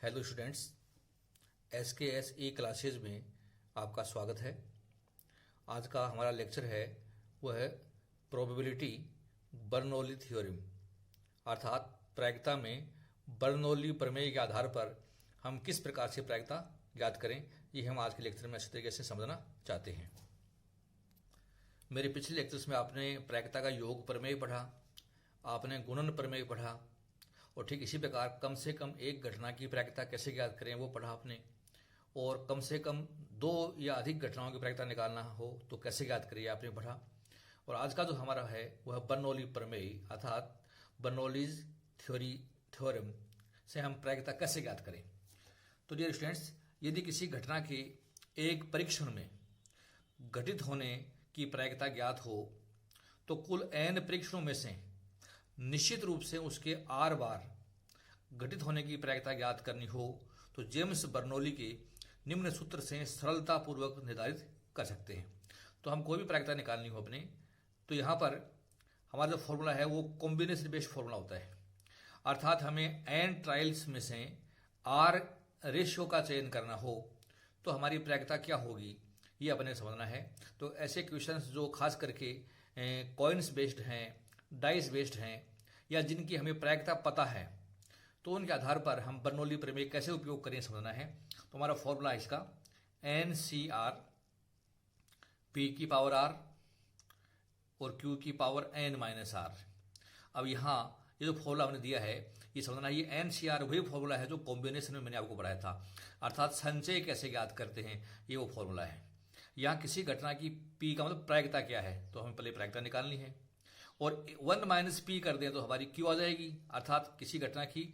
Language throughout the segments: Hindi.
हेलो स्टूडेंट्स, SKS ई क्लासेज में आपका स्वागत है। आज का हमारा लेक्चर है वो है प्रोबेबिलिटी बर्नौली थ्योरम, अर्थात प्रायिकता में बर्नौली प्रमेय के आधार पर हम किस प्रकार से प्रायिकता ज्ञात करें, ये हम आज के लेक्चर में अच्छे तरीके से समझना चाहते हैं। मेरे पिछले लेक्चर्स में आपने प्रायिकता का योग प्रमेय पढ़ा, आपने गुणन प्रमेय पढ़ा, और ठीक इसी प्रकार कम से कम एक घटना की प्रायिकता कैसे ज्ञात करें वो पढ़ा आपने, और कम से कम दो या अधिक घटनाओं की प्रायिकता निकालना हो तो कैसे ज्ञात करिए आपने पढ़ा। और आज का जो हमारा है वह बर्नौली प्रमेय अर्थात बर्नौलीज थ्योरम से हम प्रायिकता कैसे ज्ञात करें। तो डियर स्टूडेंट्स, यदि किसी घटना के एक परीक्षण में घटित होने की प्रायिकता ज्ञात हो तो कुल n परीक्षणों में से निश्चित रूप से उसके r बार घटित होने की प्रायिकता ज्ञात करनी हो तो जेम्स बर्नौली के निम्न सूत्र से सरलतापूर्वक निर्धारित कर सकते हैं। तो हम कोई भी प्रायिकता निकालनी हो अपने, तो यहाँ पर हमारा जो फॉर्मूला है वो कॉम्बिनेशन बेस्ड फॉर्मूला होता है, अर्थात हमें n ट्रायल्स में से r रेशियो का चयन करना हो तो हमारी प्रायिकता क्या होगी ये अपने समझना है। तो ऐसे क्वेश्चंस जो खास करके कॉइन्स बेस्ड हैं, डाइस बेस्ड हैं, या जिनकी हमें प्रायिकता पता है तो उनके आधार पर हम बर्नौली प्रमेय कैसे उपयोग करें समझना है। तो हमारा फॉर्मूला है इसका NCR P की पावर R और Q की पावर N-R। अब यहाँ ये जो फॉर्मूला हमने दिया है ये समझना है, ये NCR वही फॉर्मूला है जो कॉम्बिनेशन में मैंने आपको पढ़ाया था, अर्थात संचय कैसे ज्ञात करते हैं ये वो फॉर्मूला है। यहाँ किसी घटना की P का मतलब प्रायिकता क्या है, तो हमें पहले प्रायिकता निकालनी है और 1 - P कर दें तो हमारी Q आ जाएगी, अर्थात किसी घटना की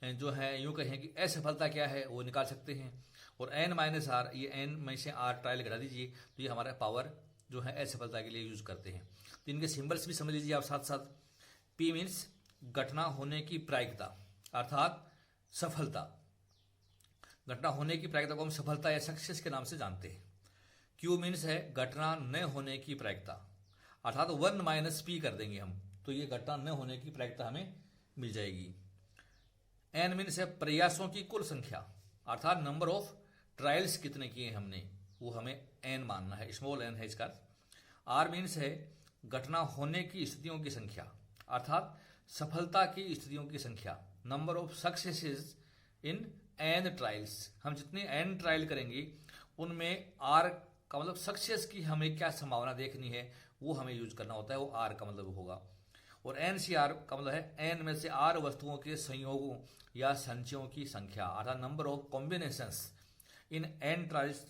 जो है यूं कहें कि असफलता क्या है वो निकाल सकते हैं। और N-R, ये N में से R ट्रायल घटा दीजिए तो ये हमारा पावर जो है असफलता के लिए यूज करते हैं। तो इनके सिंबल्स भी समझ लीजिए आप साथ साथ। P मीन्स घटना होने की प्रायिकता अर्थात सफलता, घटना होने की प्रायिकता को हम सफलता या सक्सेस के नाम से जानते हैं। Q मीन्स है घटना न होने की प्रायिकता, अर्थात 1 - P कर देंगे हम तो ये घटना न होने की प्रायिकता हमें मिल जाएगी। N मीन्स है प्रयासों की कुल संख्या, अर्थात नंबर ऑफ ट्रायल्स कितने किए हमने वो हमें N मानना है, स्मॉल n है इसका। R मीन्स है घटना होने की स्थितियों की संख्या, अर्थात सफलता की स्थितियों की संख्या, number of successes in N trials. हम जितने N ट्रायल करेंगे उनमें R का मतलब सक्सेस की हमें क्या संभावना देखनी है वो हमें यूज करना होता है, वो R का मतलब होगा। और NCR का मतलब है N में से R वस्तुओं के संयोगों या संचयों की संख्या, अर्थात number of combinations in N trials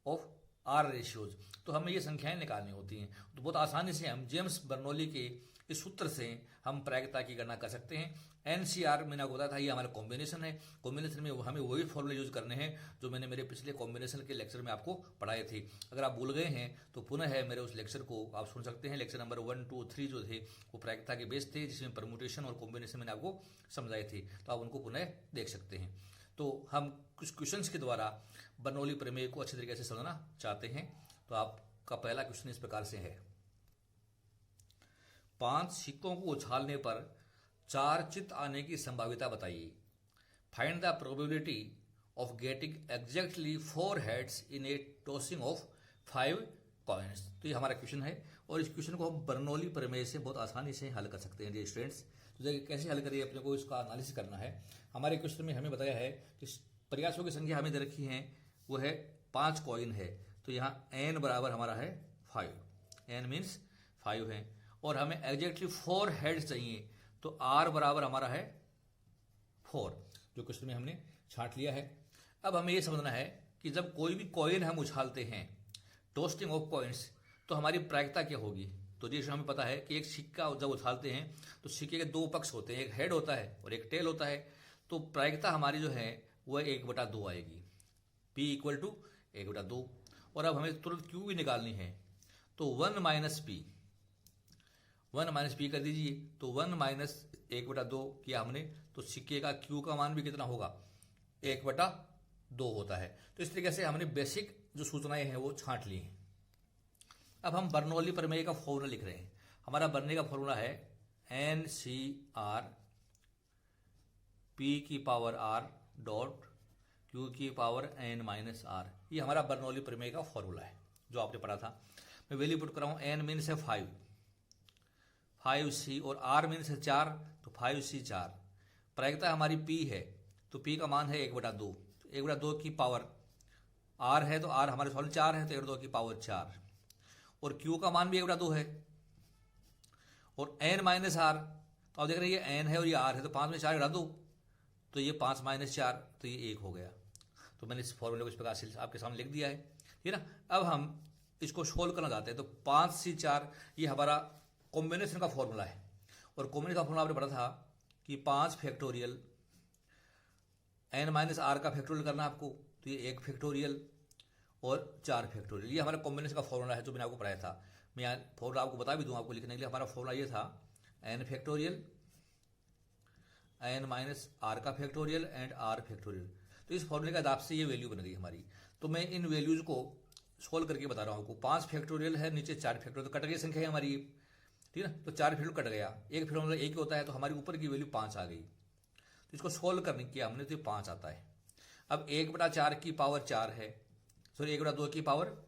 of R ratios. तो हमें ये संख्याएं निकालनी होती हैं, तो बहुत आसानी से हम जेम्स बर्नौली के इस सूत्र से हम प्रायिकता की गणना कर सकते हैं। NCR मैंने आपको बताया था ये हमारा कॉम्बिनेशन है, कॉम्बिनेशन में हमें वही फॉर्मूले यूज करने हैं जो मैंने मेरे पिछले कॉम्बिनेशन के लेक्चर में आपको पढ़ाए थे। अगर आप भूल गए हैं तो पुनः है मेरे उस लेक्चर को आप सुन सकते हैं। लेक्चर नंबर 1, 2, 3 जो थे वो प्रायिकता के बेस थे, जिसमें परम्यूटेशन और कॉम्बिनेशन मैंने आपको समझाए थे, तो आप उनको पुनः देख सकते हैं। तो हम कुछ क्वेश्चंस के द्वारा बर्नौली प्रमेय को अच्छे तरीके से समझना चाहते हैं। तो आपका पहला क्वेश्चन इस प्रकार से है, 5 सिक्कों को उछालने पर 4 चित आने की संभाव्यता बताइए। Find the probability of getting exactly 4 heads in a tossing of 5 coins. तो ये हमारा क्वेश्चन है और इस क्वेश्चन को हम बर्नौली प्रमेय से बहुत आसानी से हल कर सकते हैं डियर स्टूडेंट्स। तो देखिए कैसे हल करिए, अपने को इसका एनालिसिस करना है। हमारे क्वेश्चन में हमें बताया है कि प्रयासों की संख्या हमें दे रखी है वो है 5 कॉइन है, तो यहाँ N बराबर हमारा है 5, N मीन्स 5 है, और हमें एग्जैक्टली 4 हेड्स चाहिए तो R बराबर हमारा है 4, जो क्वेश्चन में हमने छांट लिया है। अब हमें यह समझना है कि जब कोई भी कॉइन हम उछालते हैं, टोस्टिंग ऑफ कॉइन्स, तो हमारी प्रायिकता क्या होगी। तो जैसे हमें पता है कि एक सिक्का जब उछालते हैं तो सिक्के के 2 पक्ष होते हैं, एक हेड होता है और एक टेल होता है। तो प्रायिकता हमारी जो है वह 1/2 आएगी, P = 1/2। और अब हमें तुरंत Q भी निकालनी है, तो 1 - P, 1 - P कर दीजिए। तो 1 - 1/2 किया हमने, तो सिक्के का Q का मान भी कितना होगा, 1/2 होता है। तो इस तरीके से हमने बेसिक जो सूचनाएं हैं वो छांट ली हैं। अब हम बर्नौली प्रमेय का फॉर्मूला लिख रहे हैं। हमारा बर्नौली का फॉर्मूला है NCR पी की पावर आर डॉट क्यू की पावर एन माइनस आर। ये हमारा बर्नौली प्रमेय का फॉर्मूला है जो आपने पढ़ा था। मैं वैल्यू पुट कर रहा हूँ, एन मीन्स है 5C और आर मीन्स है 4, तो 5C 4। प्रायिकता हमारी पी है, तो पी का मान है 1/2। 1/2 की पावर आर है, तो आर हमारे सॉल्व 4 है, तो 1/2 की पावर 4। और क्यू का मान भी 1/2 है। और एन माइनस आर, तो आप देख रहे हैं ये एन है और ये आर है, तो 5 में 4 घटा दो, तो ये 5 माइनस 4, तो ये 1 हो गया। तो मैंने इस फॉर्मूले को इस प्रकार से आपके सामने लिख दिया है, ठीक है ना। अब हम इसको सोल्व करना चाहते हैं, तो 5C 4 ये हमारा कॉम्बिनेशन का फॉर्मूला है। और कॉम्बिनेशन का फॉर्मूला आपने पढ़ा था कि 5 फैक्टोरियल एन माइनस आर का फैक्टोरियल करना आपको, तो ये 1 फैक्टोरियल और 4 फैक्टोरियल, ये हमारा कॉम्बिनेशन का फॉर्मूला है जो मैंने आपको पढ़ाया था। मैं यहाँ फॉर्मूला आपको बता भी दूँ आपको लिखने के लिए। हमारा फॉर्मूला ये था N factorial N minus R का फैक्टोरियल एंड आर फैक्टोरियल। तो इस फॉर्मूले के आधार से ये वैल्यू बन गई हमारी। तो मैं इन वैल्यूज को सोल्व करके बता रहा हूँ आपको। 5 फैक्टोरियल है, नीचे 4 फैक्टोरियल, तो कट गई संख्या है हमारी, ठीक है ना। तो 4 फैक्टोरियल कट गया, एक फैक्टोरियल 1 होता है, तो हमारी ऊपर की वैल्यू 5 आ गई। तो इसको सोल्व करने किया हमने, तो 5 आता है। अब 1/4 की पावर 4 है, सॉरी 1/2 की पावर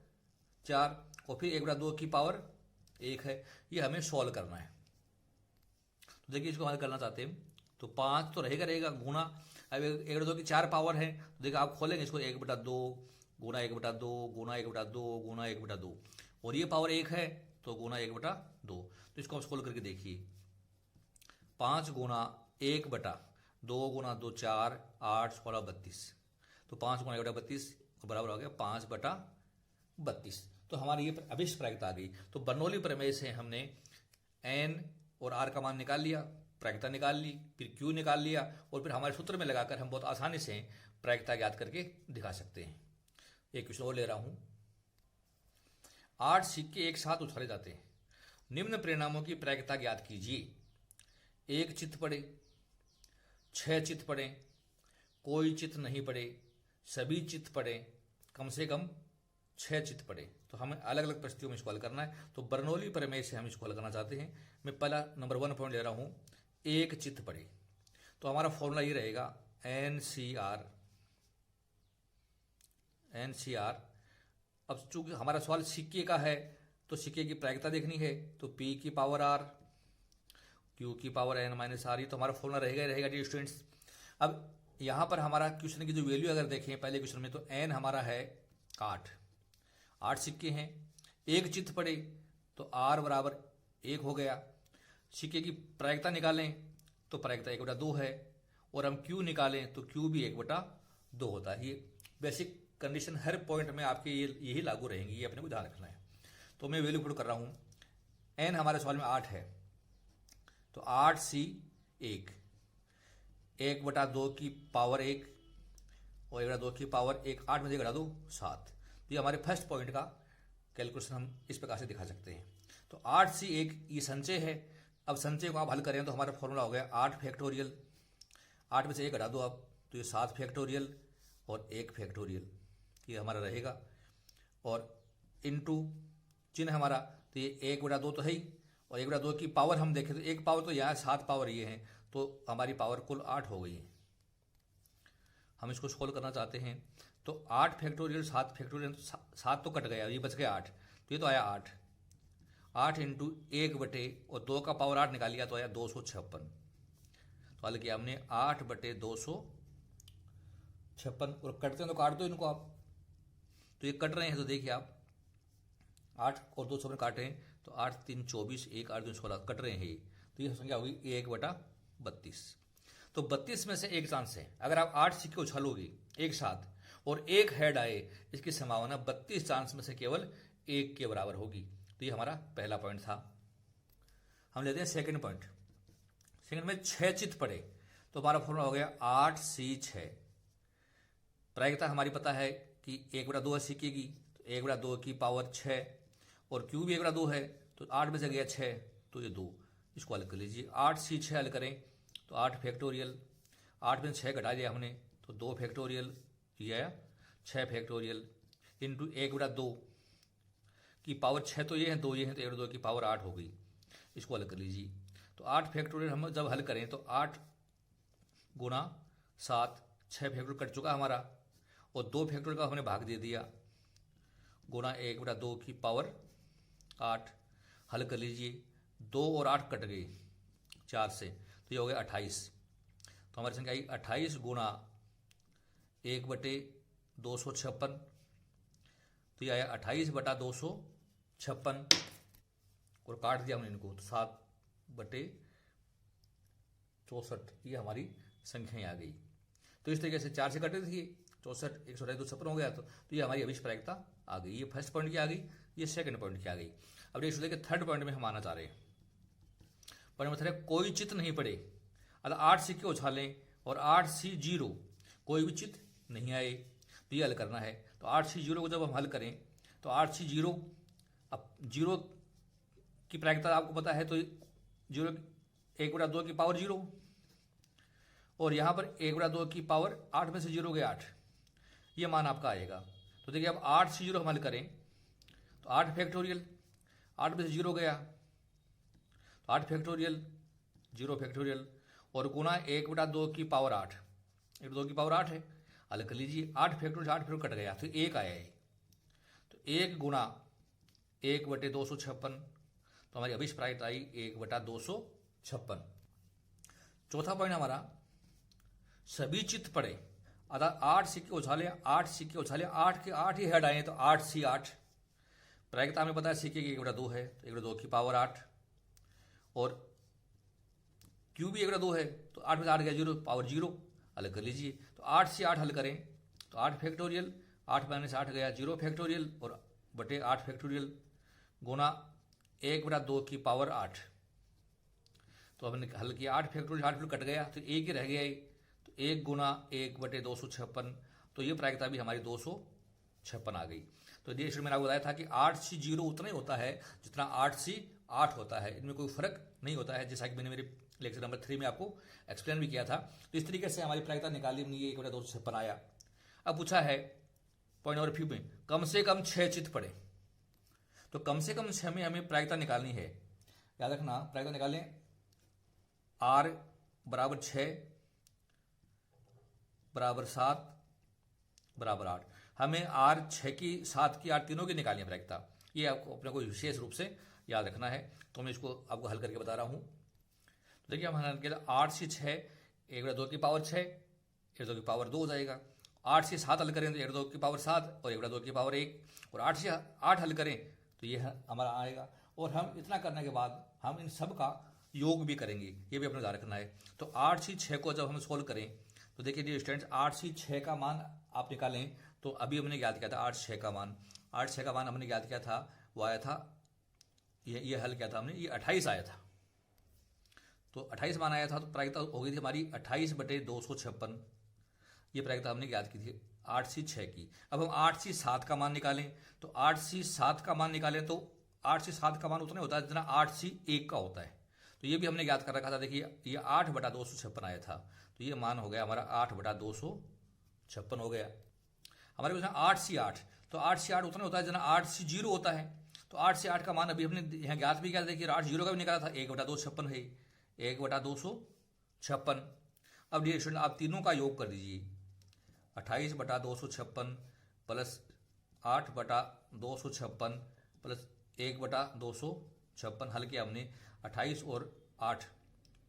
4 और फिर 1/2 की पावर 1 है। ये हमें सोल्व करना है। तो देखिए इसको हम करना चाहते हैं, तो 5 तो रहेगा गुना। अब 1/2 की 4 पावर है, तो देखिए आप खोलेंगे इसको 1/2 गुना 1/2 गुना 1/2 गुना 1/2, और ये पावर 1 है तो गुना 1/2। तो इसको आप सोल्व करके देखिए, 5 गुना 1/2 गुना 2 4 8 16 32, तो 5 गुना 1/32 बराबर हो गया 5/32। तो हमारी ये अभिष्ट प्रायिकता आ गई। तो बर्नौली प्रमेय से हमने एन और आर का मान निकाल लिया, प्रायिकता निकाल ली, फिर क्यू निकाल लिया, और फिर हमारे सूत्र में लगाकर हम बहुत आसानी से प्रायिकता ज्ञात करके दिखा सकते हैं। एक क्वेश्चन और ले रहा हूं। 8 सिक्के एक साथ उछाले जाते हैं, निम्न परिणामों की प्रायिकता ज्ञात कीजिए। 1 चित्त पड़े, 6 चित्त पड़े, कोई चित्त नहीं पड़े, सभी चित्त पड़े, कम से कम 6 चित्त पड़े। तो हमें अलग अलग परिस्थितियों में इसको हल करना है। तो बर्नौली प्रमेय से हम इसको हल करना चाहते हैं। मैं पहला नंबर 1 पॉइंट ले रहा हूं, 1 चित्त पड़े। तो हमारा फॉर्मूला ये रहेगा NCR। अब चूंकि हमारा सवाल सिक्के का है, तो सिक्के की प्रायिकता देखनी है, तो P की पावर R Q की पावर N माइनस R, ये तो हमारा फॉर्मूला रहेगा ही रहेगा डियर स्टूडेंट्स। अब यहाँ पर हमारा क्वेश्चन की जो वैल्यू अगर देखें पहले क्वेश्चन में, तो N हमारा है 8 सिक्के हैं, 1 चित्त पड़े, तो R बराबर 1 हो गया। सिक्के की प्रायिकता निकालें तो प्रायिकता 1/2 है, और हम Q निकालें तो Q भी 1/2 होता है। ये बेसिक कंडीशन हर पॉइंट में आपके यही लागू रहेंगी, ये अपने को ध्यान रखना है। तो मैं वैल्यू पुट कर रहा हूं, N हमारे सवाल में 8 है, तो 8C 1, 1/2 की पावर 1 और 1/2 की पावर 1, 8 में से घटा दो 7। तो ये हमारे फर्स्ट पॉइंट का कैलकुलेशन हम इस प्रकार से दिखा सकते हैं। तो 8C 1 ये संचय है। अब संचय को आप हल करें तो हमारा फॉर्मूला हो गया 8 फैक्टोरियल, 8 में से 1 घटा दो आप, तो ये 7 फैक्टोरियल और 1 फैक्टोरियल, ये हमारा रहेगा। और इनटू चिन्ह हमारा, तो ये 1/2 तो है ही, और 1/2 की पावर हम देखें तो 1 पावर तो यहाँ 7 पावर ये है, तो हमारी पावर कुल 8 हो गई है। हम इसको सोल्व करना चाहते हैं, तो 8 फैक्टोरियल 7 फैक्टोरियल, 7 तो कट गया, ये बच गया 8, तो ये तो आया 8 इंटू 1/, और 2 का पावर 8 निकाल लिया तो आया 256। तो हल किया हमने 8/256, और कटते हैं तो काट दो इनको आप, तो ये कट रहे हैं, तो देखिए आप 8 और 2 में काटे हैं, तो 8 3 24, 1 8 2 16 कट रहे हैं ये, तो ये संख्या हुई 1/32। तो 32 में से एक चांस है, अगर आप 8 सिक्के उछालोगे एक साथ और एक हेड आए, इसकी संभावना 32 चांस में से केवल 1 के बराबर होगी। तो ये हमारा पहला पॉइंट था। हम लेते हैं सेकंड पॉइंट। सेकंड में 6 चित्त पड़े, तो हमारा फॉर्मूला हो गया 8C 6। प्रायिकता हमारी पता है कि 1/2 है सिक्के की, तो 1/2 की पावर 6, और Q भी 1/2 है, तो 8 में से गया 6, तो ये 2। इसको हल कर लीजिए, 8C 6 हल करें तो 8 फैक्टोरियल, 8 में 6 घटा दिया हमने, तो 2 फैक्टोरियल, ये आया 6 फैक्टोरियल, इंटू 1/2 की पावर 6, तो ये है 2 ये है, तो 1/2 की पावर 8 हो गई। इसको हल कर लीजिए, तो 8 फैक्टोरियल हम जब हल करें तो 8 गुणा 7, 6 फैक्टोरियल कट चुका हमारा, और 2 फैक्टोरियल का हमने भाग दे दिया, गुणा 1/2 की पावर 8। हल कर लीजिए, 2 और 8 कट गए 4 से, तो ये हो गया 28। तो हमारी संख्या आई 28 गुणा 1/256, तो ये आया 28/256, और काट दिया हमने इनको, तो 7/64 ये हमारी संख्याएं आ गई। तो इस तरीके से 4 से कटे थे 64, 128 हो गया, तो ये हमारी अभिष्ट प्रायिकता आ गई। ये फर्स्ट पॉइंट की आ गई, ये सेकंड पॉइंट की आ गई। अब देखिए कि थर्ड पॉइंट में हम आना चाह रहे हैं। पॉइंट नंबर 3, कोई चित नहीं पड़े, अर्थात 8 सिक्के उछालें और 8C0 कोई भी चित नहीं आए, तो ये हल करना है। तो 8C0 को जब हम हल करें तो 8C0, अब 0 की प्रायिकता आपको पता है, तो 0 1/2 की पावर 0, और यहाँ पर 1/2 की पावर 8 में से 0 गया 8, ये मान आपका आएगा। तो देखिए अब 8C0 हम हल करें तो 8 फैक्टोरियल, 8 में से 0 गया तो 8 फैक्टोरियल, 0 फैक्टोरियल, और गुणा 1/2 की पावर 8, 1/2 की पावर 8 है, हल कर लीजिए। 8 फैक्टोरियल 8 फैक्टोरियल कट गया, तो 1 आया है, तो 1 गुणा 1/256, तो हमारी अभिष्ट प्रायिकता आई 1/256। चौथा पॉइंट हमारा, सभी चित्त पड़े, अर्थात 8 सिक्के उछाले, 8 सिक्के उछाले, 8 के 8 ही हेड आए, तो 8C8, प्रायिकता हमें पता है सिक्के की 1/2 है, तो 1/2 की पावर 8, और क्यू भी 1/2 है, तो 8 में से 8 गया 0, पावर 0, हल कर लीजिए। तो 8C8 हल करें तो 8 फैक्टोरियल, 8 में से 8 गया 0 फैक्टोरियल, और बटे 8 फैक्टोरियल, गुणा 1/2 की पावर 8, तो हमने हल किया। 8 फैक्टोरियल 8 फैक्टोरियल कट गया, तो 1 ही रह गया, तो 1 गुणा 1/256, तो ये प्रायिकता भी हमारी 256 आ गई। तो ये मैंने आपको बताया था कि 8C0 उतना ही होता है जितना 8C8 होता है, इनमें कोई फर्क नहीं होता है, जैसा कि मैंने मेरे लेक्चर नंबर 3 में आपको एक्सप्लेन भी किया था। तो इस तरीके से हमारी प्रायिकता निकाली हमने, ये 1/256 आया। अब पूछा है पॉइंट नंबर 5 में, कम से कम 6 चित्त पड़े, तो कम से कम 6 में हमें प्रायिकता निकालनी है। याद रखना, प्रायिकता निकालें, R = 6 = 7 = 8, हमें R 6 की, 7 की, 8 तीनों की निकालनी है प्रायिकता, ये आपको अपने को विशेष रूप से याद रखना है। तो मैं इसको आपको हल करके बता रहा हूँ। तो देखिए हम हल किया, 8C6 1/2 की पावर 6, 1/2 की पावर 2 हो जाएगा। 8C7 हल करें तो 1/2 की पावर 7 और 1/2 की पावर 1, और 8C8 हल करें तो ये हमारा आएगा। और हम इतना करने के बाद हम इन सब का योग भी करेंगे, ये भी अपने ध्यान रखना है। तो 8C6 को जब हम सोल्व करें तो देखिए डियर स्टूडेंट्स, 8C6 का मान आप निकालें, तो अभी हमने याद किया था 8C6 का मान, 8C6 का मान हमने याद किया था, वो आया था, ये हल किया था हमने, ये 28 आया था। तो 28 मान आया था, तो प्रायिकता हो गई थी हमारी 28/256, ये प्रायिकता हमने याद की थी 8C6 की। अब हम 8C7 का मान निकालें, तो 8C7 का मान निकालें तो 8C7 का मान उतना होता है जितना 8C1 का होता है, तो ये भी हमने याद कर रखा था। देखिए ये 8/256 आया था, तो ये मान हो गया हमारा 8/256 हो गया। हमारे पास 8C8, तो 8C8 उतना होता है जितना 8C0 होता है, तो 8C8 का मान अभी हमने यहाँ ज्ञात भी किया था। देखिए 8 का भी निकाला था, 1/256 है, 1/256। अब डियर स्टूडेंट आप तीनों का योग कर दीजिए, 28/256 प्लस 8/256 प्लस 1/256, हल किया हमने, 28 और 8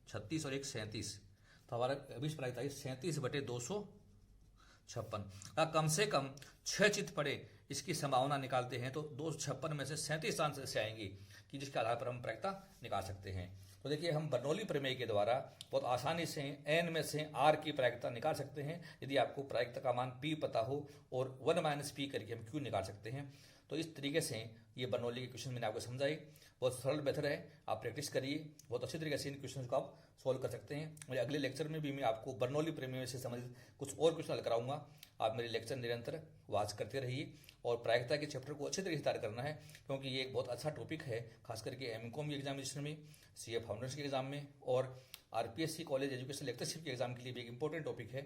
36 और 1 37, तो हमारा अभिष्ट प्रायिकता है 37/256। कम से कम 6 चित्त पड़े, इसकी संभावना निकालते हैं तो 256 में से 37 आंसर से आएंगी, कि जिसके आधार पर हम प्रायिकता निकाल सकते हैं। तो देखिए हम बर्नौली प्रमेय के द्वारा बहुत आसानी से n में से r की प्रायिकता निकाल सकते हैं, यदि आपको प्रायिकता का मान p पता हो, और 1 - p करके हम q निकाल सकते हैं। तो इस तरीके से ये बर्नौली के क्वेश्चन मैंने आपको समझाई, बहुत सरल मेथड है, आप प्रैक्टिस करिए, बहुत अच्छी तरीके से इन क्वेश्चन को आप सॉल्व कर सकते हैं। मेरे अगले लेक्चर में भी मैं आपको बर्नौली प्रमेय से संबंधित कुछ और क्वेश्चन हल कराऊंगा। आप मेरे लेक्चर निरंतर वॉच करते रहिए, और प्रायिकता के चैप्टर को अच्छे तरीके से तैयार करना है, क्योंकि ये एक बहुत अच्छा टॉपिक है, खास करके एमकॉम एग्जामिनेशन में, CA फाउंडेशन के एग्जाम में, और RPSC कॉलेज एजुकेशन लेक्चरशिप के एग्जाम के लिए भी एक इंपॉर्टेंट टॉपिक है।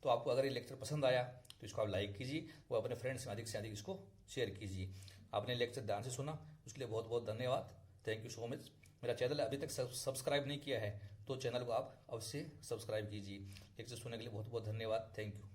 तो आपको अगर ये लेक्चर पसंद आया तो इसको आप लाइक कीजिए, वो अपने फ्रेंड्स में अधिक से अधिक इसको शेयर कीजिए। आपने लेक्चर ध्यान से सुना, उसके लिए बहुत बहुत धन्यवाद। Thank you so much. मेरा चैनल अभी तक सब्सक्राइब नहीं किया है तो चैनल को आप अवश्य सब्सक्राइब कीजिए। लेक्चर सुनने के लिए बहुत बहुत धन्यवाद। Thank you.